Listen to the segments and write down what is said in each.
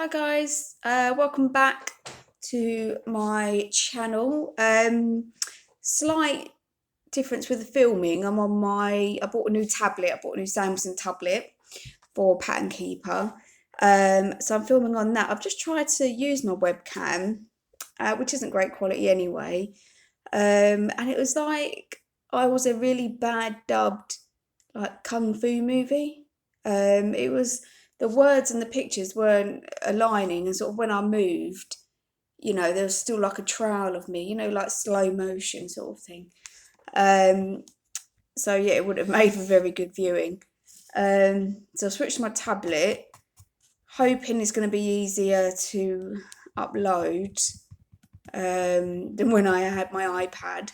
Hi guys, welcome back to my channel. Slight difference with the filming. I bought a new tablet. I bought a new Samsung tablet for Pattern Keeper. So I'm filming on that. I've just tried to use my webcam, which isn't great quality anyway. And it was like I was a really bad dubbed like kung fu movie. It was the words and the pictures weren't aligning, and sort of when I moved, there was still like a trail of me, like slow motion sort of thing. So yeah, it would have made for very good viewing. So I switched to my tablet, hoping it's going to be easier to upload than when I had my iPad.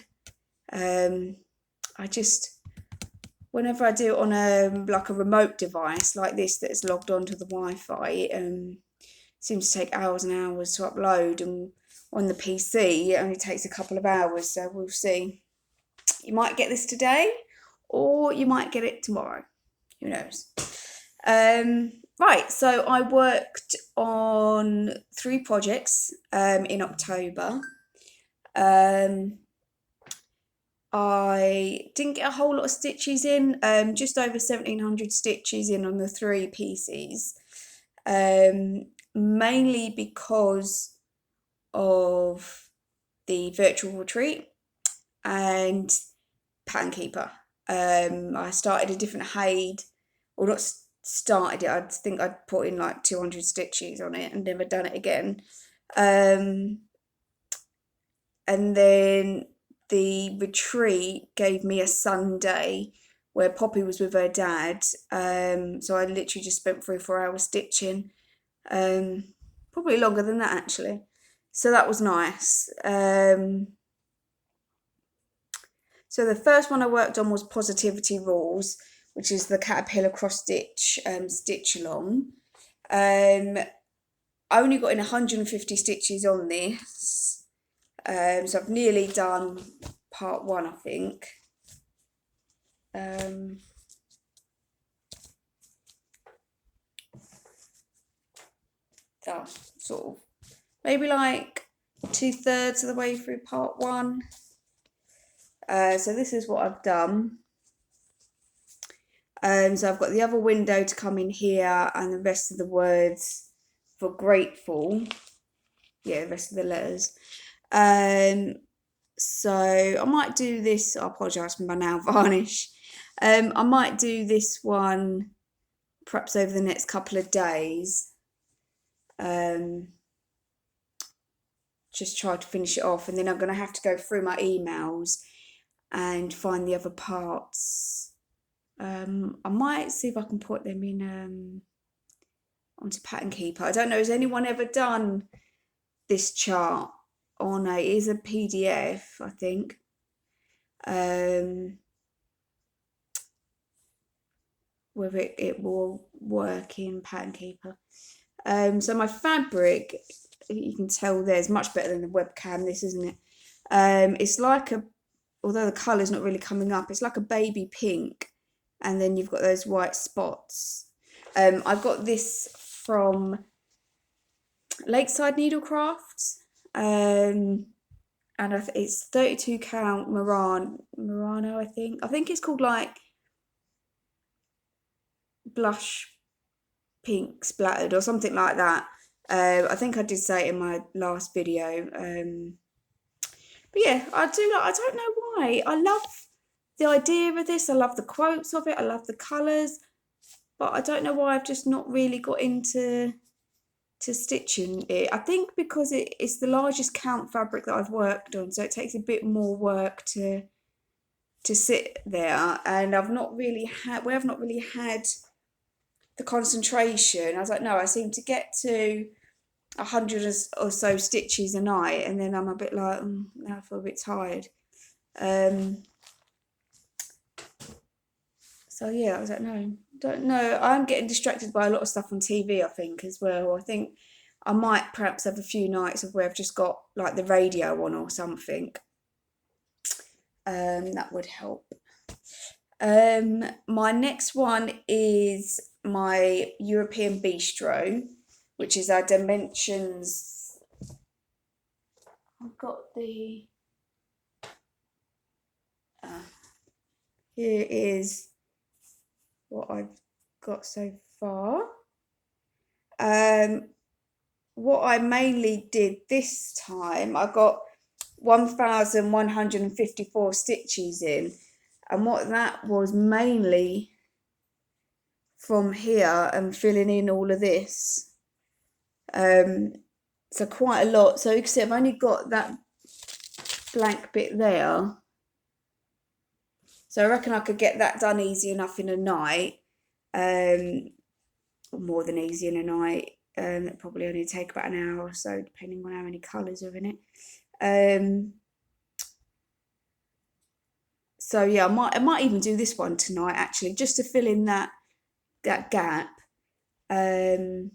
Whenever I do it on a remote device like this that's logged onto the Wi-Fi, it seems to take hours and hours to upload, and on the PC it only takes a couple of hours, so we'll see. You might get this today or you might get it tomorrow, who knows. Right, so I worked on 3 projects in October. I didn't get a whole lot of stitches in, just over 1,700 stitches in on the 3 pieces, mainly because of the virtual retreat and Pattern Keeper. I started a different HAID, or not started it, I think I'd put in like 200 stitches on it and never done it again. And then the retreat gave me a Sunday where Poppy was with her dad. So I literally just spent 3 or 4 hours stitching. Probably longer than that actually. So that was nice. So the first one I worked on was Positivity Rules, which is the caterpillar cross stitch stitch along. I only got in 150 stitches on this. So I've nearly done part 1, I think. So sort of maybe like 2/3 of the way through part 1. So this is what I've done. So I've got the other window to come in here, and the rest of the words for grateful. Yeah, the rest of the letters. So I might do this. I apologise for my nail varnish. I might do this one perhaps over the next couple of days. Just try to finish it off, and then I'm going to have to go through my emails and find the other parts. I might see if I can put them in onto Pattern Keeper. I don't know, has anyone ever done this chart on it is a PDF, I think. Whether it will work in Pattern Keeper. So my fabric, you can tell there's much better than the webcam, this, isn't it? It's like although the colour's not really coming up, it's like a baby pink, and then you've got those white spots. I've got this from Lakeside Needlecrafts, and it's 32 count Murano, I think. I think it's called like blush pink splattered or something like that. I think I did say it in my last video. But yeah, I don't know why. I love the idea of this. I love the quotes of it. I love the colours. But I don't know why I've just not really got into stitching it. I think because it's the largest count fabric that I've worked on, so it takes a bit more work to sit there, and we have not really had the concentration. I was like, no, I seem to get to 100 or so stitches a night, and then I'm a bit like, now I feel a bit tired. So yeah, I was like, no, don't know. I'm getting distracted by a lot of stuff on TV, I think, as well. I think I might perhaps have a few nights of where I've just got like the radio on or something. That would help. My next one is my European Bistro, which is our dimensions. I've got the, here is what I've got so far. What I mainly did this time, I got 1,154 stitches in, and what that was mainly from here and filling in all of this. So quite a lot. So you can see I've only got that blank bit there. So I reckon I could get that done easy enough in a night, or more than easy in a night. It probably only take about an hour or so, depending on how many colours are in it. So yeah, I might even do this one tonight actually, just to fill in that gap. And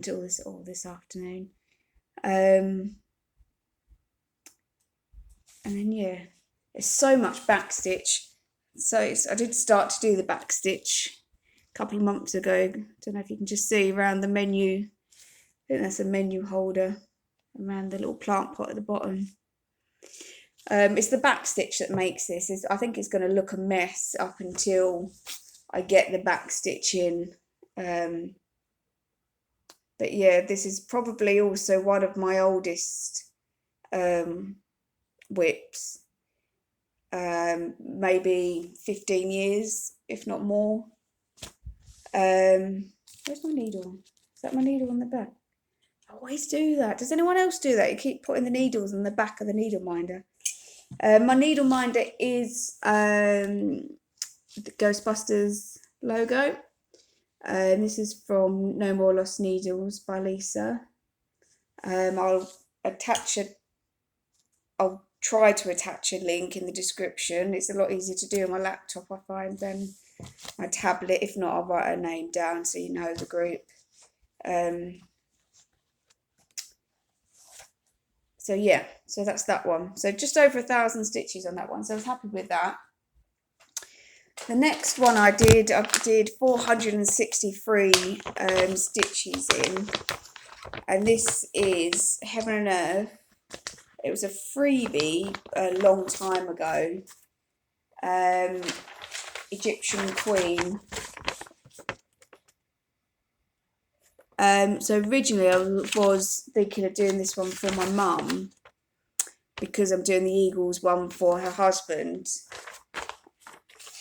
this afternoon. And then yeah, there's so much backstitch. So I did start to do the backstitch a couple of months ago. Don't know if you can just see around the menu. I think that's a menu holder around the little plant pot at the bottom. It's the backstitch that makes this. I think it's going to look a mess up until I get the backstitch in. But yeah, this is probably also one of my oldest WIPS. Maybe 15 years, if not more. Where's my needle? Is that my needle on the back? I always do that. Does anyone else do that? You keep putting the needles on the back of the needle minder. My needle minder is the Ghostbusters logo. This is from No More Lost Needles by Lisa. I'll try to attach a link in the description. It's a lot easier to do on my laptop, I find, than my tablet. If not, I'll write her name down so you know the group. So yeah, so that's that one. So just over 1,000 stitches on that one. So I was happy with that. The next one I did 463 stitches in, and this is Heaven and Earth. It was a freebie a long time ago. Egyptian Queen. So originally I was thinking of doing this one for my mum, because I'm doing the Eagles one for her husband.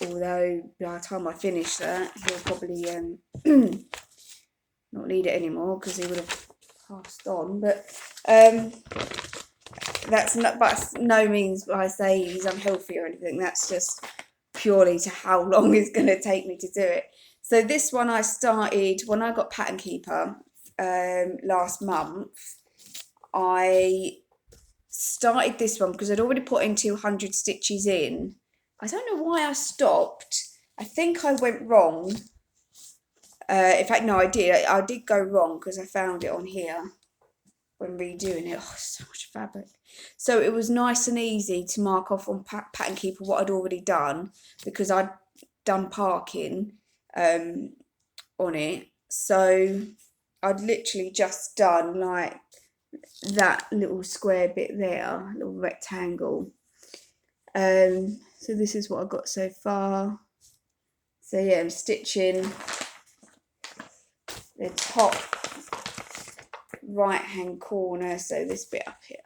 Although by the time I finish that, he'll probably not need it anymore because he would have passed on. But that's no means I say he's unhealthy or anything. That's just purely to how long it's going to take me to do it. So this one I started when I got Pattern Keeper last month. I started this one because I'd already put in 200 stitches in. I don't know why I stopped. I think I went wrong. In fact, no, I did. I did go wrong because I found it on here when redoing it. Oh, so much fabric. So it was nice and easy to mark off on Pattern Keeper what I'd already done, because I'd done parking on it. So I'd literally just done like that little square bit there, little rectangle. So this is what I've got so far. So yeah, I'm stitching the top right hand corner, so this bit up here.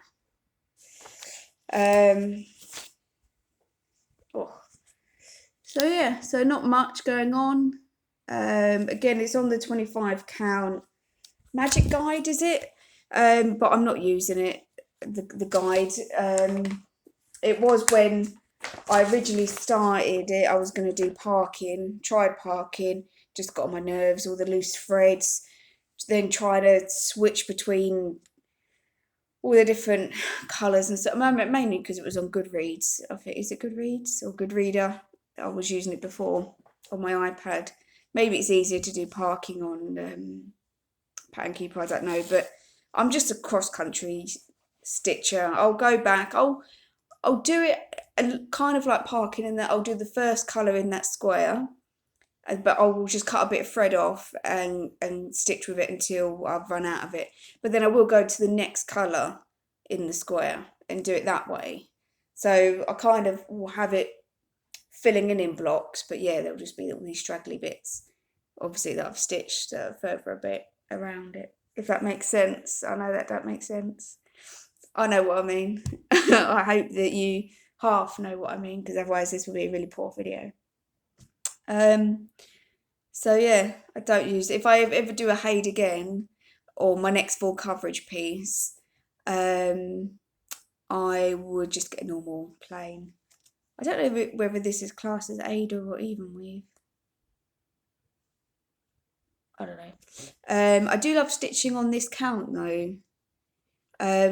So yeah, so not much going on. Again, it's on the 25 count magic guide, is it? But I'm not using it, the guide. It was when I originally started it, I was going to do parking, tried parking, just got on my nerves, all the loose threads, then try to switch between all the different colours and stuff, mainly because it was on Goodreads. I think, is it Goodreads or Goodreader? I was using it before on my iPad. Maybe it's easier to do parking on Pattern Keeper, I don't know, but I'm just a cross-country stitcher. I'll go back, I'll do it kind of like parking in that I'll do the first colour in that square, but I will just cut a bit of thread off and stitch with it until I've run out of it. But then I will go to the next colour in the square and do it that way. So I kind of will have it filling in blocks, but yeah, there'll just be all these straggly bits, obviously, that I've stitched further a bit around it, if that makes sense. I know that don't make sense. I know what I mean. I hope that you half know what I mean, because otherwise this will be a really poor video. So yeah, I don't use it. If I ever do a Haid again, or my next full coverage piece, I would just get a normal plain. I don't know whether this is classed as Ada or even weave. I don't know. I do love stitching on this count though.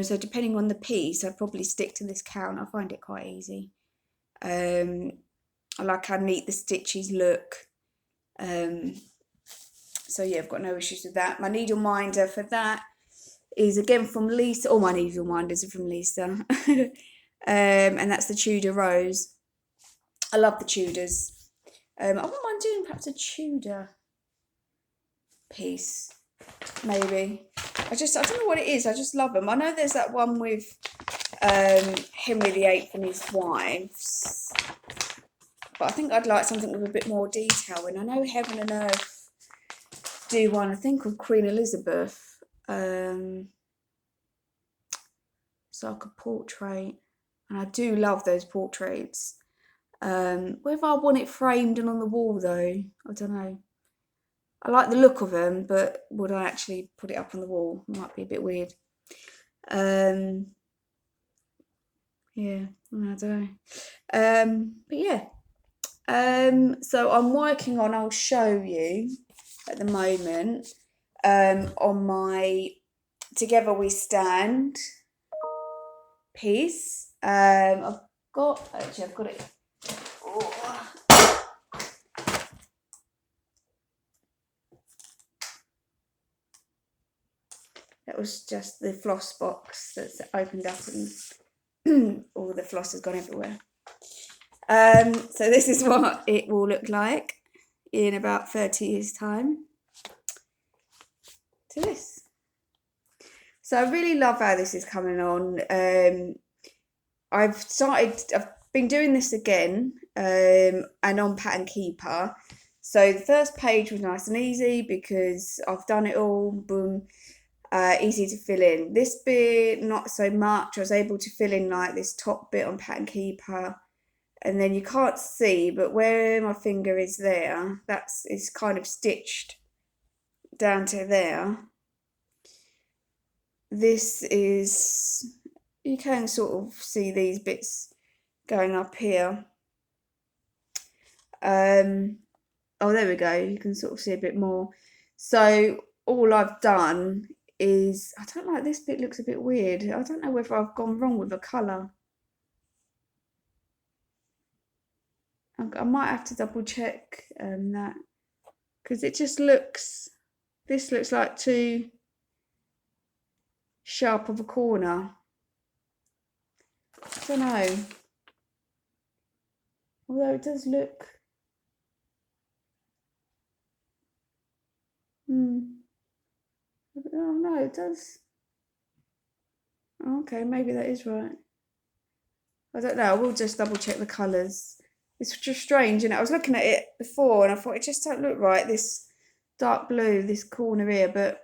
So depending on the piece, I'd probably stick to this count. I find it quite easy. I like how neat the stitches look. So yeah, I've got no issues with that. My needle minder for that is again from Lisa. All my needle minders are from Lisa. And that's the Tudor Rose. I love the Tudors. I wouldn't mind doing perhaps a Tudor piece, maybe. I don't know what it is. I just love them. I know there's that one with Henry VIII and his wives, but I think I'd like something with a bit more detail. And I know Heaven and Earth do one, I think, of Queen Elizabeth. It's like a portrait, and I do love those portraits. Whether I want it framed and on the wall though, I don't know. I like the look of them, but would I actually put it up on the wall? It might be a bit weird. Yeah, I don't know. But yeah. So I'm working on, I'll show you at the moment, on my Together We Stand piece. I've got it. Oh. That was just the floss box that's opened up and all the floss has gone everywhere. So this is what it will look like in about 30 years' time. To this. So I really love how this is coming on. I've been doing this again, and on Pattern Keeper. So the first page was nice and easy because I've done it all, boom. Easy to fill in. This bit, not so much. I was able to fill in like this top bit on Pattern Keeper, and then you can't see, but where my finger is there, it's kind of stitched down to there. This is, you can sort of see these bits going up here. Oh, there we go. You can sort of see a bit more. So all I've done is, I don't like, this bit looks a bit weird. I don't know whether I've gone wrong with a colour. I might have to double check that, because it just looks, this looks like too sharp of a corner. I don't know. Although it does look, oh no, it does. Okay, maybe that is right. I don't know. I will just double check the colours. It's just strange, and I was looking at it before, and I thought it just don't look right. This dark blue, this corner here, but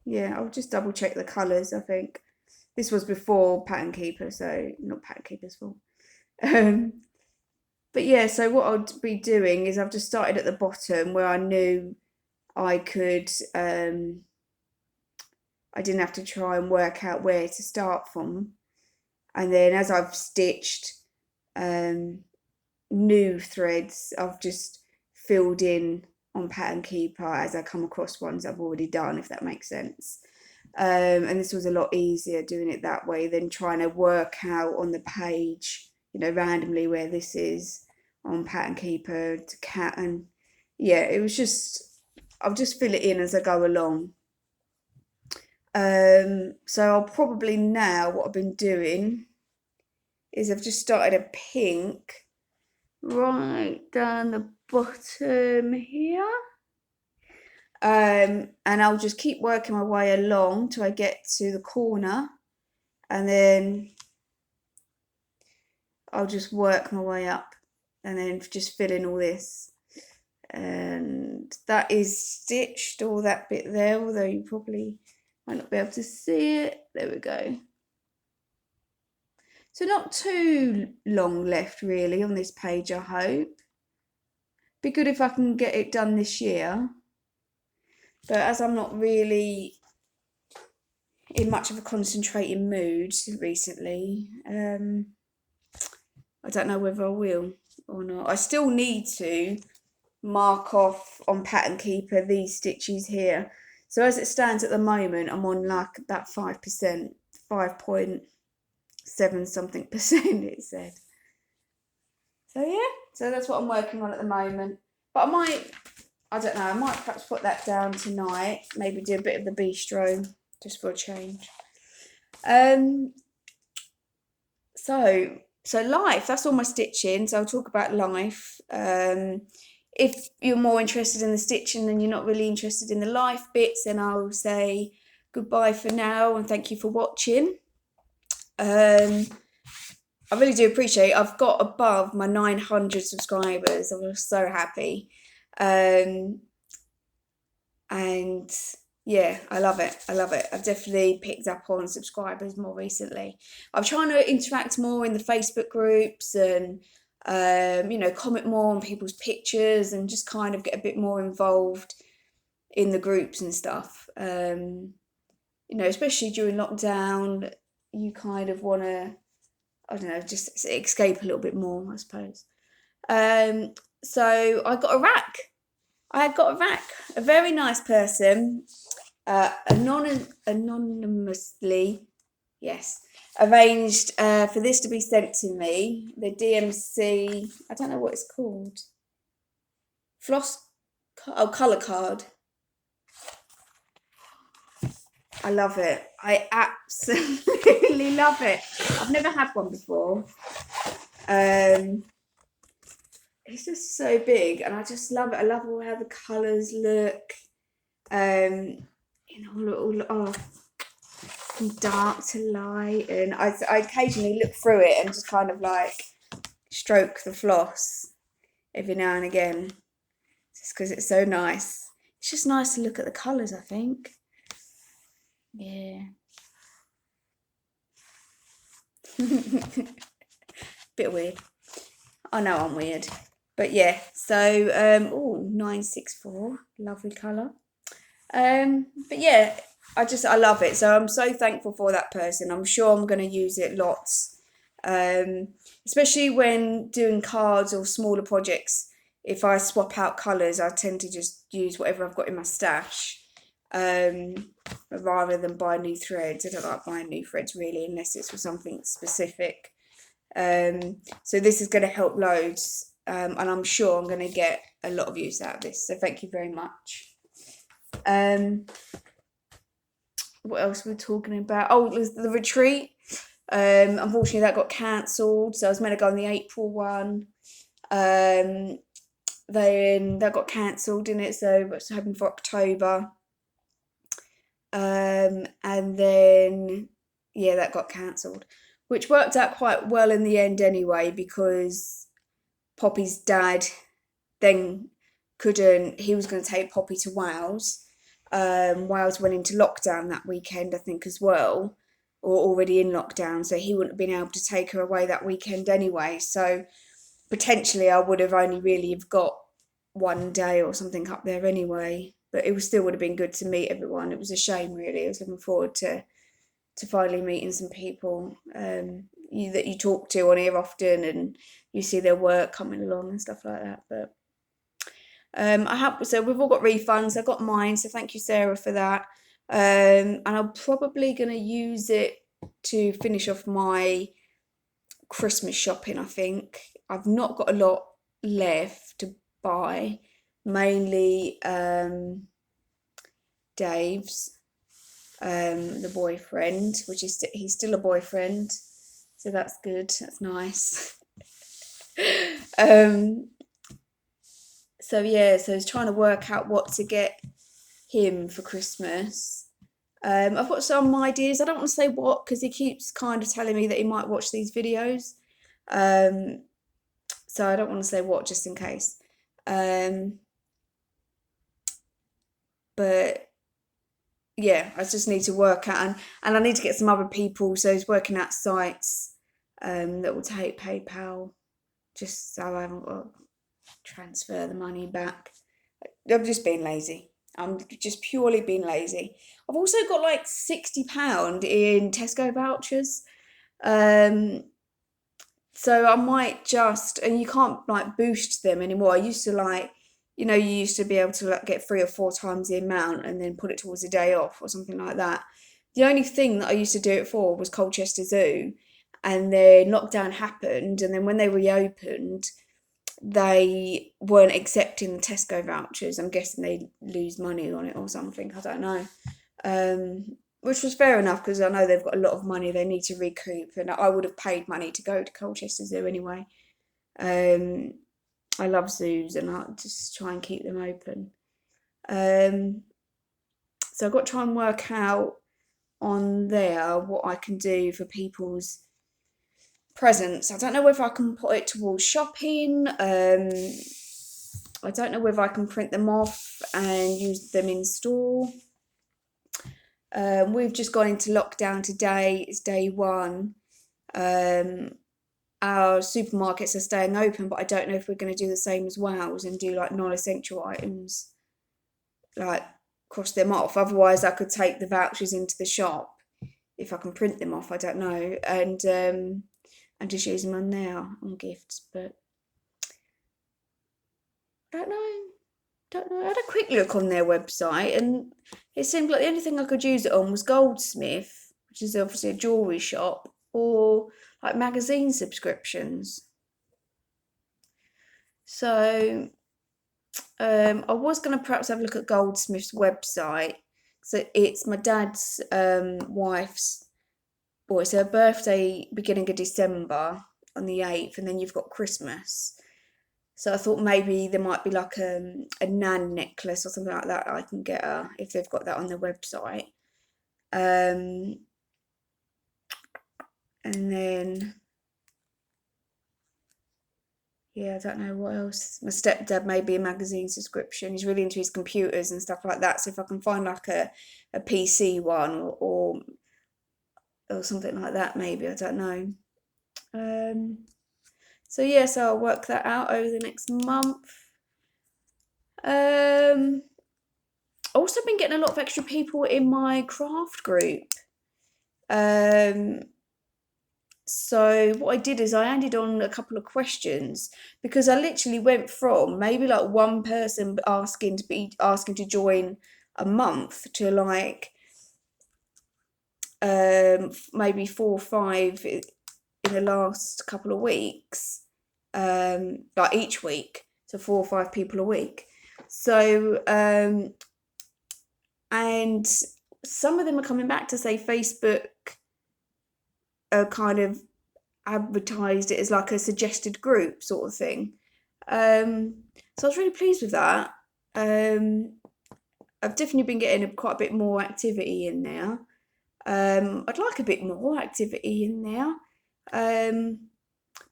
yeah, I'll just double check the colours. I think this was before Pattern Keeper, so not Pattern Keeper's fault. But yeah, so what I'll be doing is I've just started at the bottom where I knew I could. I didn't have to try and work out where to start from. And then as I've stitched new threads, I've just filled in on Pattern Keeper as I come across ones I've already done, if that makes sense. And this was a lot easier doing it that way than trying to work out on the page, randomly where this is on Pattern Keeper to cat. And yeah, it was just, I'll just fill it in as I go along. So I'll probably now, what I've been doing is I've just started a pink, right down the bottom here. And I'll just keep working my way along till I get to the corner, and then I'll just work my way up and then just fill in all this. And that is stitched, all that bit there, although you probably might not be able to see it. There we go. So not too long left really on this page, I hope. Be good if I can get it done this year. But as I'm not really in much of a concentrating mood recently, I don't know whether I will or not. I still need to mark off on Pattern Keeper these stitches here. So as it stands at the moment, I'm on like about 5%, 5.7 something percent it said. So yeah, so that's what I'm working on at the moment. But I don't know, I might perhaps put that down tonight, maybe do a bit of the bistro just for a change. So life, that's all my stitching. So I'll talk about life. If you're more interested in the stitching and you're not really interested in the life bits, then I'll say goodbye for now and thank you for watching. I really do appreciate it. I've got above my 900 subscribers. I was so happy. And yeah, I love it. I love it. I've definitely picked up on subscribers more recently. I'm trying to interact more in the Facebook groups and, comment more on people's pictures and just kind of get a bit more involved in the groups and stuff. Especially during lockdown, you kind of want to, I don't know, just escape a little bit more, I suppose. So I got a rack. A very nice person, anonymously, yes, arranged for this to be sent to me. The DMC, I don't know what it's called. Colour card. I love it. I absolutely love it. I've never had one before. It's just so big, and I just love it. I love all how the colours look. From dark to light, and I occasionally look through it and just kind of like stroke the floss every now and again, just because it's so nice. It's just nice to look at the colours, I think. Yeah. Bit weird. I know I'm weird. But yeah, so 964, lovely colour. But yeah, I love it. So I'm so thankful for that person. I'm sure I'm going to use it lots, especially when doing cards or smaller projects. If I swap out colours, I tend to just use whatever I've got in my stash, rather than buy new threads. I don't like buying new threads really, unless it's for something specific. So this is going to help loads, and I'm sure I'm going to get a lot of use out of this. So thank you very much. What else were we talking about? Oh, it was the retreat. Unfortunately, that got cancelled. So I was meant to go on the April one. Then that got cancelled, didn't it? So I was hoping for October. And then, yeah, that got cancelled, which worked out quite well in the end anyway, because Poppy's dad then he was going to take Poppy to Wales. Wales went into lockdown that weekend, I think, as well, or already in lockdown, so he wouldn't have been able to take her away that weekend anyway. So potentially I would have only really have got one day or something up there anyway, but it still would have been good to meet everyone. It was a shame really. I was looking forward to finally meeting some people that you talk to on here often, and you see their work coming along and stuff like that. But so we've all got refunds. I got mine, so thank you, Sarah, for that. And I'm probably going to use it to finish off my Christmas shopping, I think. I've not got a lot left to buy, mainly Dave's, the boyfriend, which is he's still a boyfriend, so that's good, that's nice. So yeah, so I was trying to work out what to get him for Christmas. I've got some ideas. I don't want to say what because he keeps kind of telling me that he might watch these videos. Um, so I don't want to say what just in case. But yeah, I just need to work out and I need to get some other people. So he's working at sites that will take PayPal just so I haven't got to transfer the money back. I'm just being lazy. I'm just purely being lazy. I've also got like £60 in Tesco vouchers. Um, so I might just, and you can't like boost them anymore. I used to like, you used to be able to like get 3 or 4 times the amount and then put it towards a day off or something like that. The only thing that I used to do it for was Colchester Zoo, and then lockdown happened, and then when they reopened, they weren't accepting the Tesco vouchers. I'm guessing they lose money on it or something. I don't know. Which was fair enough because I know they've got a lot of money they need to recoup, and I would have paid money to go to Colchester Zoo anyway. Um, I love zoos and I just try and keep them open. So I've got to try and work out on there what I can do for people's presents. I don't know whether I can put it towards shopping. I don't know whether I can print them off and use them in store. We've just gone into lockdown today. It's day one. Our supermarkets are staying open, but I don't know if we're going to do the same as Wales and do like non-essential items, like cross them off. Otherwise, I could take the vouchers into the shop if I can print them off. I don't know, and just use them on there on gifts. But I don't know. I had a quick look on their website, and it seemed like the only thing I could use it on was Goldsmith, which is obviously a jewellery shop, or like magazine subscriptions. So I was going to perhaps have a look at Goldsmith's website. So it's my dad's wife's, or it's her birthday beginning of December on the 8th, and then you've got Christmas. So I thought maybe there might be like a nan necklace or something like that I can get her if they've got that on their website. And then, yeah, I don't know what else. My stepdad maybe a magazine subscription. He's really into his computers and stuff like that. So if I can find like a PC one or something like that, maybe, I don't know. So yeah, so I'll work that out over the next month. Also been getting a lot of extra people in my craft group. So what I did is I added on a couple of questions because I literally went from maybe like one person asking to join a month to like maybe 4 or 5 in the last couple of weeks, like each week, so 4 or 5 people a week. So and some of them are coming back to say Facebook kind of advertised it as like a suggested group sort of thing. So I was really pleased with that. I've definitely been getting quite a bit more activity in there. I'd like a bit more activity in there.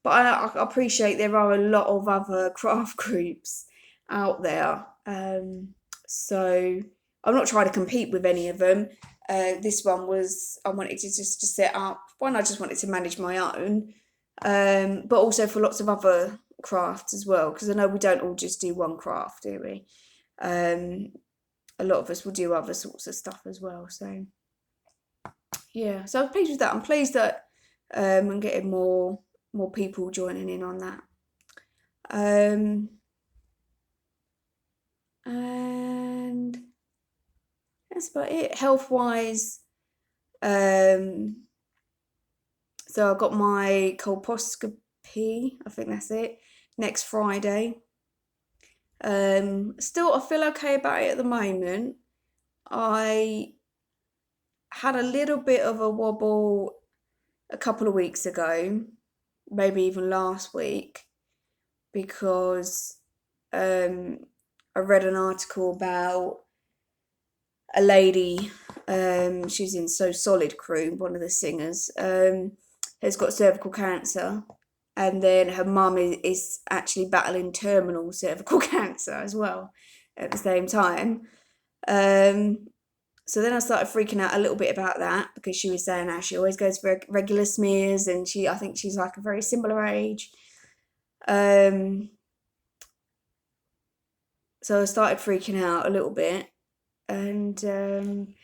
But I appreciate there are a lot of other craft groups out there. So I'm not trying to compete with any of them. This one was, I wanted to just to set up. One, I just wanted to manage my own, but also for lots of other crafts as well, because I know we don't all just do one craft, do we? A lot of us will do other sorts of stuff as well. So yeah, so I'm pleased with that. I'm pleased that I'm getting more people joining in on that. And that's about it. Health wise, so I got my colposcopy, I think that's it, next Friday. Still, I feel okay about it at the moment. I had a little bit of a wobble a couple of weeks ago, maybe even last week. because I read an article about a lady, she's in So Solid crew, one of the singers, has got cervical cancer, and then her mum is actually battling terminal cervical cancer as well at the same time. So then I started freaking out a little bit about that, because she was saying how she always goes for regular smears, and I think she's like a very similar age. So I started freaking out a little bit, and then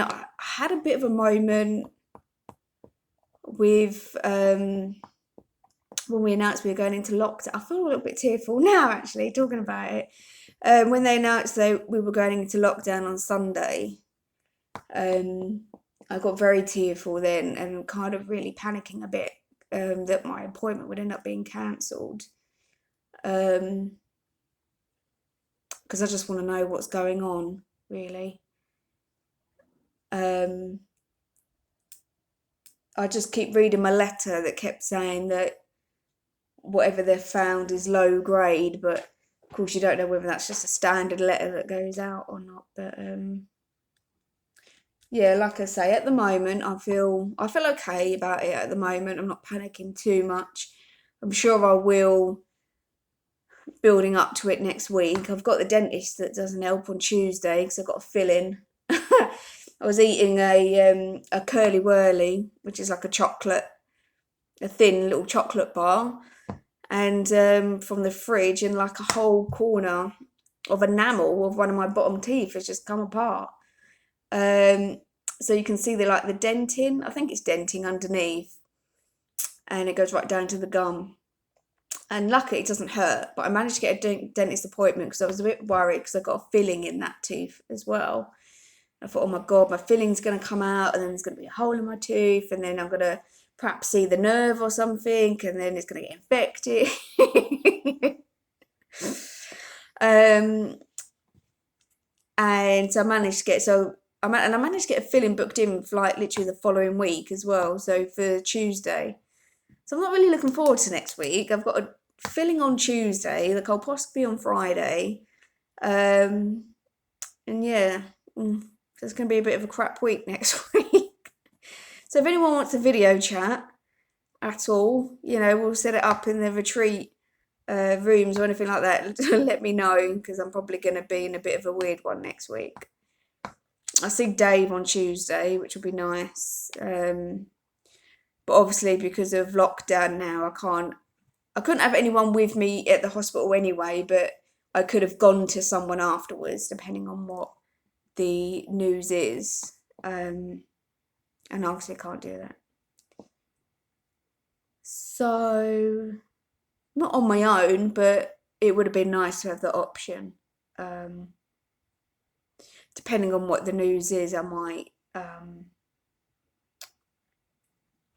I had a bit of a moment with when we announced we were going into lockdown. I feel a little bit tearful now, actually, talking about it. When they announced that we were going into lockdown on Sunday, I got very tearful then, and kind of really panicking a bit that my appointment would end up being cancelled. Because I just want to know what's going on, really. I just keep reading my letter that kept saying that whatever they've found is low grade, but of course you don't know whether that's just a standard letter that goes out or not. But yeah, like I say, at the moment I feel okay about it at the moment. I'm not panicking too much. I'm sure I will, building up to it next week. I've got the dentist that doesn't help on Tuesday because I've got a fill-in. I was eating a curly whirly, which is like a thin little chocolate bar, and from the fridge, and like a whole corner of enamel of one of my bottom teeth has just come apart. So you can see the denting. I think it's denting underneath, and it goes right down to the gum. And luckily it doesn't hurt, but I managed to get a dentist appointment because I was a bit worried because I got a filling in that tooth as well. I thought, oh my God, my filling's going to come out, and then there's going to be a hole in my tooth, and then I'm going to perhaps see the nerve or something, and then it's going to get infected. And so I managed to get a filling booked in for literally the following week as well, so for Tuesday. So I'm not really looking forward to next week. I've got a filling on Tuesday, the colposcopy on Friday. And yeah, so it's going to be a bit of a crap week next week. So if anyone wants a video chat at all, we'll set it up in the retreat rooms or anything like that. Let me know, because I'm probably going to be in a bit of a weird one next week. I see Dave on Tuesday, which will be nice. But obviously, because of lockdown now, I couldn't have anyone with me at the hospital anyway, but I could have gone to someone afterwards, depending on what the news is. And obviously I can't do that. So, not on my own, but it would have been nice to have the option. Depending on what the news is, I might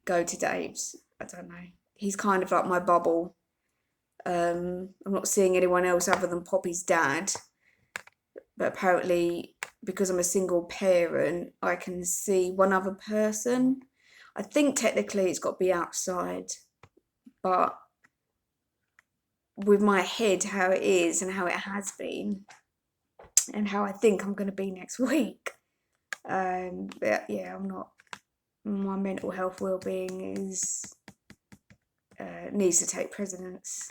go to Dave's. I don't know. He's kind of like my bubble. I'm not seeing anyone else other than Poppy's dad. But apparently, because I'm a single parent, I can see one other person. I think technically it's got to be outside. But with my head, how it is and how it has been, and how I think I'm going to be next week. But yeah, I'm not. My mental health well-being needs to take precedence.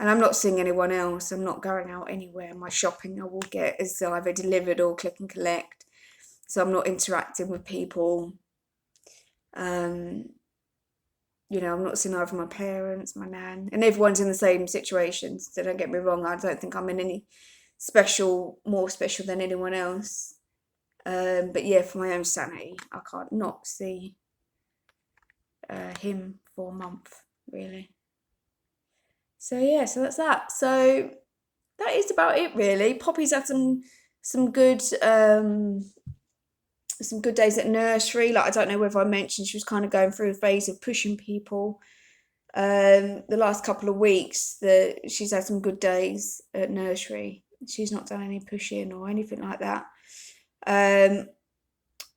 And I'm not seeing anyone else. I'm not going out anywhere. My shopping I will get is either delivered or click and collect. So I'm not interacting with people. I'm not seeing either my parents, my nan, and everyone's in the same situation. So don't get me wrong. I don't think I'm in any more special than anyone else. But yeah, for my own sanity, I can't not see him for a month, really. So yeah, so that's that. So that is about it, really. Poppy's had some good days at nursery. I don't know whether I mentioned she was kind of going through a phase of pushing people. The last couple of weeks, she's had some good days at nursery. She's not done any pushing or anything like that.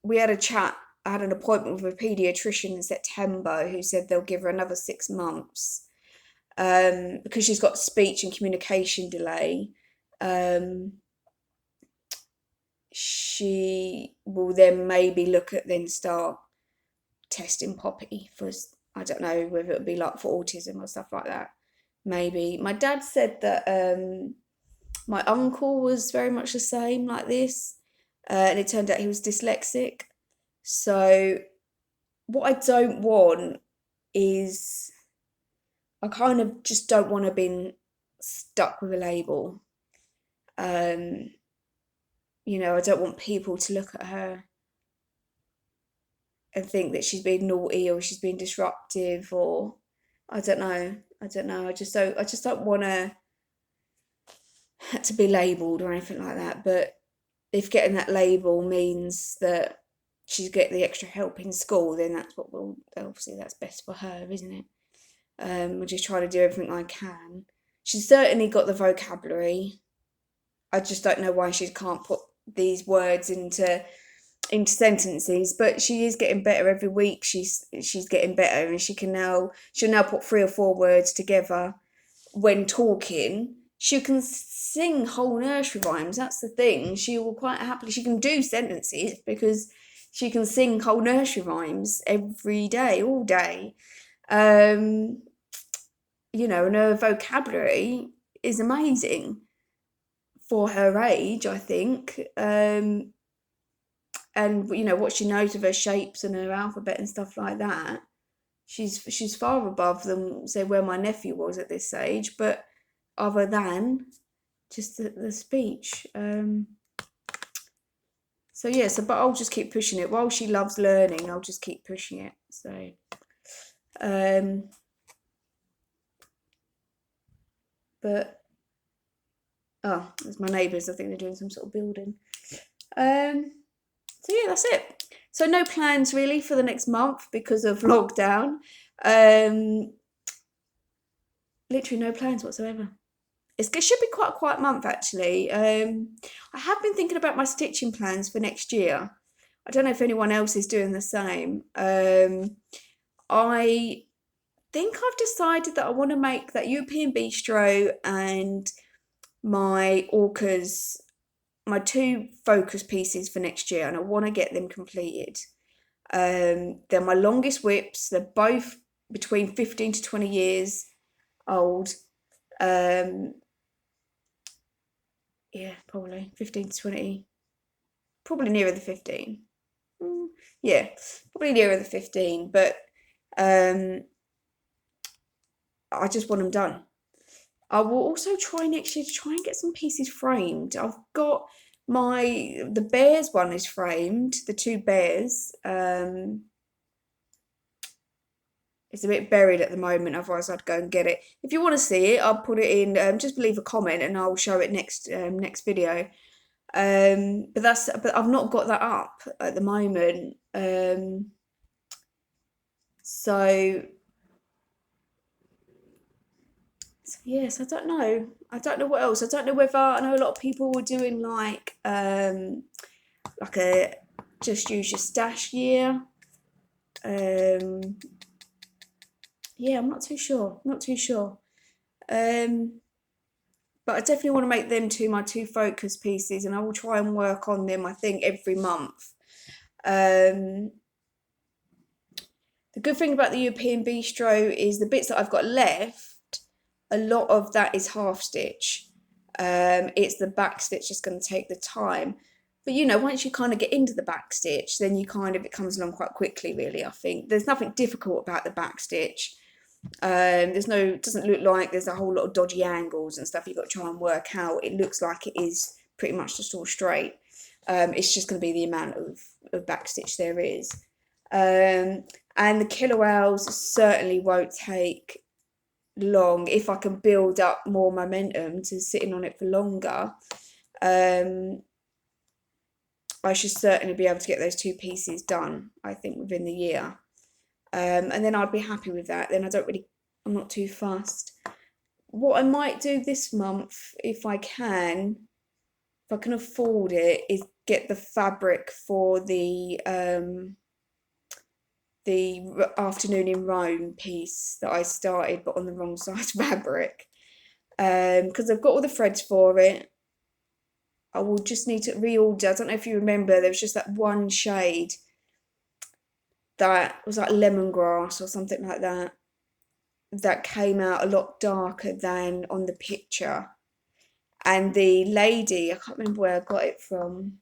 We had a chat. I had an appointment with a paediatrician in September who said they'll give her another 6 months. because she's got speech and communication delay. She will then maybe look at then start testing Poppy for, I don't know whether it would be like for autism or stuff like that. Maybe. My dad said that my uncle was very much the same like this, and it turned out he was dyslexic. So what I don't want is, I kind of just don't want to be stuck with a label. You know, I don't want people to look at her and think that she's being naughty or she's being disruptive, or I don't know. I just don't want to be labelled or anything like that. But if getting that label means that she's get the extra help in school, then that's what will, obviously that's best for her, isn't it? I just try to do everything I can. She's certainly got the vocabulary. I just don't know why she can't put these words into sentences, but she is getting better every week. She's getting better, and she'll now put 3 or 4 words together when talking. She can sing whole nursery rhymes. That's the thing. She will quite happily. She can do sentences because she can sing whole nursery rhymes every day, all day. You know, and her vocabulary is amazing for her age, I think. And you know what she knows of her shapes and her alphabet and stuff like that, she's far above than, say, where my nephew was at this age. But other than just the speech, so yeah. So but I'll just keep pushing it. While she loves learning, I'll just keep pushing it. So but oh, there's my neighbours. I think they're doing some sort of building. So yeah, that's it. So no plans really for the next month because of lockdown. Literally no plans whatsoever. It should be quite a quiet month actually. I have been thinking about my stitching plans for next year. I don't know if anyone else is doing the same. I think I've decided that I want to make that European Bistro and my Orcas my 2 focus pieces for next year, and I want to get them completed. They're my longest WIPS. They're both between 15 to 20 years old. Yeah, probably 15 to 20. Probably nearer the 15. Yeah, probably nearer the 15. But I just want them done. I will also try next year to try and get some pieces framed. I've got the bears one is framed, the 2 bears. It's a bit buried at the moment, otherwise I'd go and get it. If you want to see it, I'll put it in, just leave a comment and I'll show it next video. But I've not got that up at the moment. So yes, I don't know. I don't know what else. I don't know whether, I know a lot of people were doing like a just use your stash year. Yeah, I'm not too sure. But I definitely want to make them my 2 focus pieces, and I will try and work on them, I think, every month. The good thing about the European Bistro is the bits that I've got left, a lot of that is half stitch. It's the back stitch that's going to take the time. But you know, once you kind of get into the back stitch, then it comes along quite quickly, really. I think there's nothing difficult about the back stitch. It doesn't look like there's a whole lot of dodgy angles and stuff you've got to try and work out. It looks like it is pretty much just all straight. It's just going to be the amount of back stitch there is. And the killer owls certainly won't take long if I can build up more momentum to sitting on it for longer. I should certainly be able to get those 2 pieces done, I think, within the year. And then I'd be happy with that. Then I'm not too fussed. What I might do this month, if I can afford it, is get the fabric for the the Afternoon in Rome piece that I started but on the wrong size fabric, because I've got all the threads for it. I will just need to reorder. I don't know if you remember, there was just that one shade that was like lemongrass or something like that, that came out a lot darker than on the picture. And the lady, I can't remember where I got it from,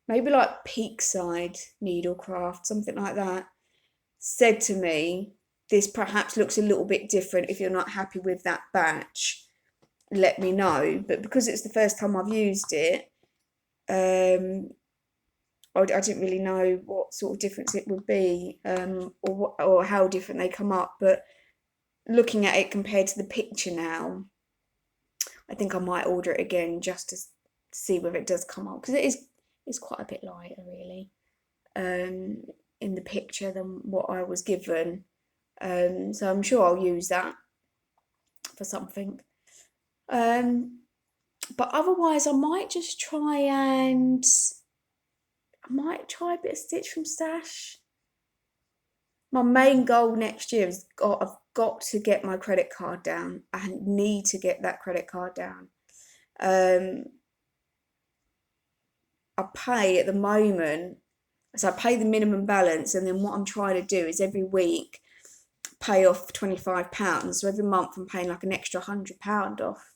maybe like Peakside Needlecraft, something like that, said to me, this perhaps looks a little bit different. If you're not happy with that batch, let me know. But because it's the first time I've used it, I didn't really know what sort of difference it would be, or how different they come up. But looking at it compared to the picture now, I think I might order it again just to see whether it does come up, because it's quite a bit lighter really, in the picture than what I was given. So I'm sure I'll use that for something. But otherwise, I might try a bit of Stitch from Stash. My main goal next year is I've got to get my credit card down. I need to get that credit card down. I pay at the moment, so I pay the minimum balance, and then what I'm trying to do is every week pay off £25. So every month I'm paying like an extra £100 off.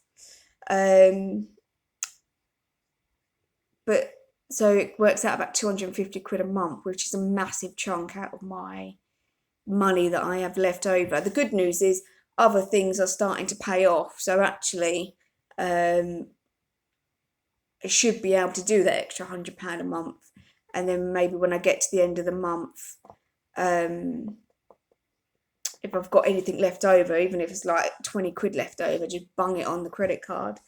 But so it works out about 250 quid a month, which is a massive chunk out of my money that I have left over. The good news is other things are starting to pay off, so actually I should be able to do that extra £100 a month. And then maybe when I get to the end of the month, if I've got anything left over, even if it's like 20 quid left over, just bung it on the credit card.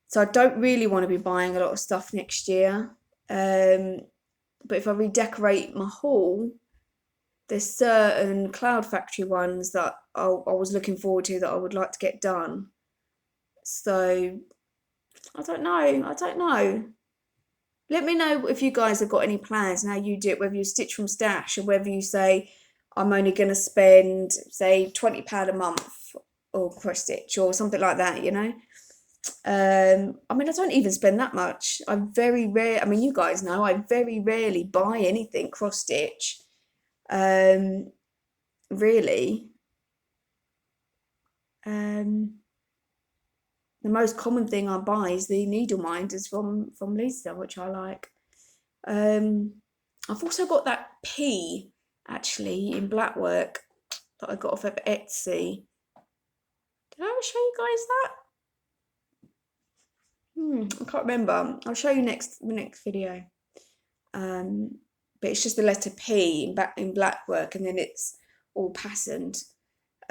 So I don't really want to be buying a lot of stuff next year. But if I redecorate my haul, there's certain Cloud Factory ones that I was looking forward to that I would like to get done. So I don't know. Let me know if you guys have got any plans and how you do it, whether you stitch from stash or whether you say, I'm only going to spend, say, £20 a month or cross stitch or something like that, you know. I mean, I don't even spend that much. I mean, you guys know, I very rarely buy anything cross stitch. Really. The most common thing I buy is the needle minders from Lisa, which I like. I've also got that P actually in blackwork that I got off of Etsy. Did I ever show you guys that? I can't remember. I'll show you the next video. But it's just the letter P in blackwork, and then it's all patterned,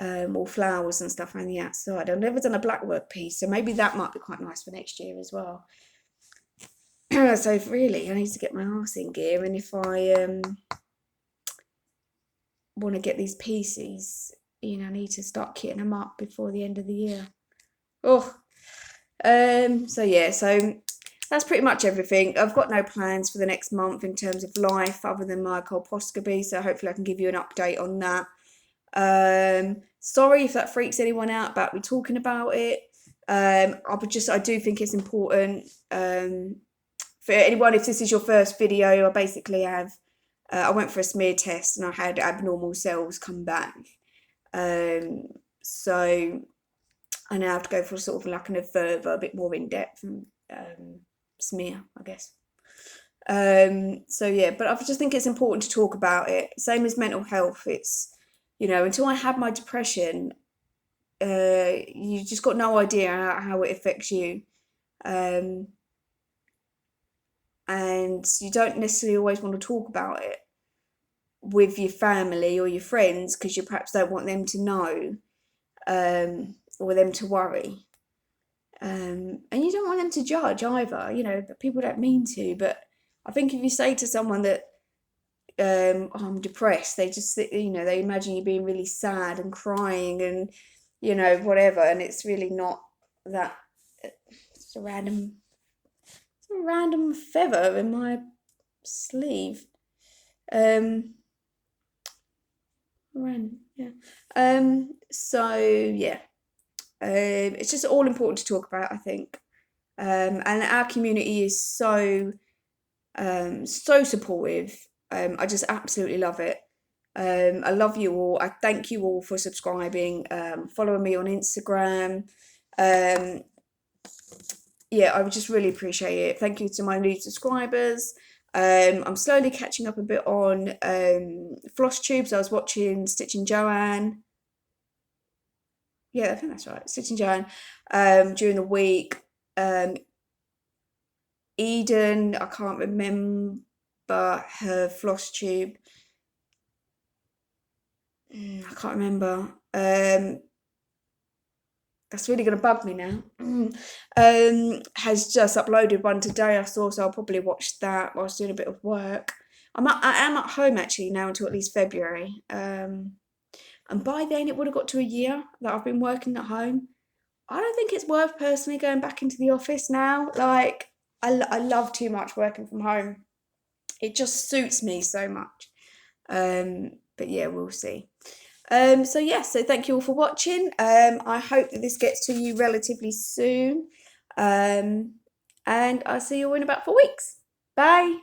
all flowers and stuff around the outside. I've never done a blackwork piece, so maybe that might be quite nice for next year as well. So really, I need to get my arse in gear, and if I want to get these pieces, you know, I need to start kitting them up before the end of the year. So yeah, so that's pretty much everything. I've got no plans for the next month in terms of life other than my colposcopy, so hopefully I can give you an update on that. Sorry if that freaks anyone out about me talking about it. I do think it's important. For anyone, if this is your first video, I basically have, I went for a smear test and I had abnormal cells come back. So I now have to go for sort of like a bit more in-depth smear, I guess. So yeah, but I just think it's important to talk about it. Same as mental health. It's, you know, until I had my depression, you just got no idea how it affects you. And you don't necessarily always want to talk about it with your family or your friends because you perhaps don't want them to know, or them to worry. And you don't want them to judge either, you know, but people don't mean to. But I think if you say to someone that, oh, I'm depressed, they just, you know, they imagine you being really sad and crying and, you know, whatever. And it's really not that. It's a random feather in my sleeve. Um, yeah. So yeah, it's just all important to talk about, I think. And our community is so supportive. I just absolutely love it. I love you all. I thank you all for subscribing, following me on Instagram. Um, yeah, I would just really appreciate it. Thank you to my new subscribers. I'm slowly catching up a bit on flosstube. So I was watching Stitching Joanne. Yeah, I think that's right. Stitching Joanne during the week. Um, Eden, I can't remember her flosstube. I can't remember. That's really going to bug me now. Has just uploaded one today, I saw, so I'll probably watch that whilst doing a bit of work. I am at home actually now until at least February. And by then it would have got to a year that I've been working at home. I don't think it's worth personally going back into the office now. Like, I love too much working from home. It just suits me so much. But yeah, we'll see. So yeah, so thank you all for watching. I hope that this gets to you relatively soon. And I'll see you all in about 4 weeks. Bye.